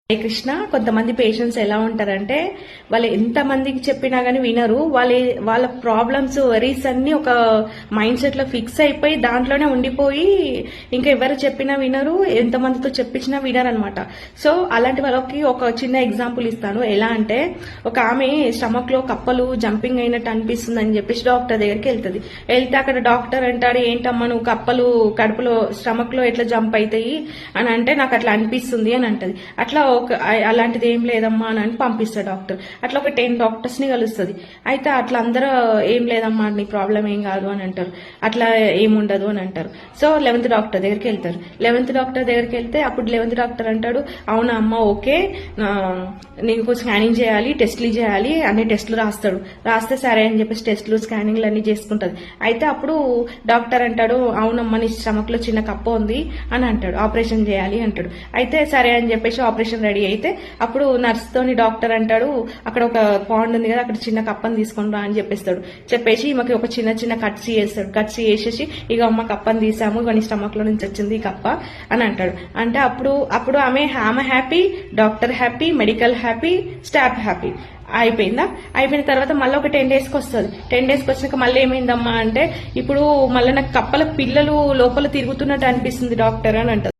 హరే కృష్ణ. కొంతమంది పేషెంట్స్ ఎలా ఉంటారంటే వాళ్ళు ఎంత మందికి చెప్పినా గానీ వినరు. వాళ్ళ ప్రాబ్లమ్స్ వరీస్ అన్ని ఒక మైండ్ సెట్ లో ఫిక్స్ అయిపోయి దాంట్లోనే ఉండిపోయి ఇంకా ఎవరు చెప్పినా వినరు, ఎంత మందితో చెప్పించినా వినరు అనమాట. సో అలాంటి వాళ్ళకి ఒక చిన్న ఎగ్జాంపుల్ ఇస్తాను. ఎలా అంటే ఒక ఆమె స్టమక్ లో కప్పలు జంపింగ్ అయినట్టు అనిపిస్తుంది అని చెప్పేసి డాక్టర్ దగ్గరికి వెళ్తే అక్కడ డాక్టర్ అంటాడు, ఏంటమ్మా నువ్వు కప్పలు కడుపులో స్టమక్ లో ఎట్లా జంప్ అవుతాయి అని అంటే, నాకు అట్లా అనిపిస్తుంది అని అంటది. అట్లా అలాంటిది ఏం లేదమ్మా అని పంపిస్తాడు డాక్టర్. అట్లా ఒక 10 డాక్టర్స్ ని కలుస్తుంది. అయితే అట్లా అందరూ ఏం లేదమ్మా నీ ప్రాబ్లం ఏం కాదు అని అంటారు, అట్లా ఏముండదు అని అంటారు. సో 11th డాక్టర్ దగ్గరికి వెళ్తారు. 11th డాక్టర్ దగ్గరికి వెళ్తే అప్పుడు 11th డాక్టర్ అంటాడు, అవునా అమ్మ ఓకే నీకు స్కానింగ్ చేయాలి, టెస్ట్లు చేయాలి, అన్ని టెస్టులు రాస్తే సరే అని చెప్పేసి టెస్టులు స్కానింగ్లు అన్ని చేసుకుంటది. అయితే అప్పుడు డాక్టర్ అంటాడు, అవునమ్మా నీ స్టమక్ లో చిన్న కప్ప ఉంది అని అంటాడు, ఆపరేషన్ చేయాలి అంటాడు. అయితే సరే అని చెప్పేసి ఆపరేషన్ రెడీ అయితే అప్పుడు నర్స్ తోని డాక్టర్ అంటాడు, అక్కడ ఒక పాండ్ ఉంది కదా అక్కడ చిన్న కప్పని తీసుకుంటా అని చెప్పేసి ఈమెకి ఒక చిన్న కట్స్ చేస్తాడు. కట్స్ చేసేసి ఇక అమ్మ కప్పని తీసాము, ఇక నీ స్టమక్ లో నుంచి వచ్చింది ఈ కప్ప అని అంటాడు. అంటే అప్పుడు ఆమె happy, doctor happy, medical happy, staff happy. అయిపోయిన తర్వాత మళ్ళీ ఒక 10 days కి వస్తుంది. 10 days కి వచ్చినాక మళ్ళీ ఏమైందమ్మా అంటే, ఇప్పుడు మళ్ళీ నాకు కప్పల పిల్లలు లోపల తిరుగుతున్నట్టు అనిపిస్తుంది డాక్టర్ అని అంటారు.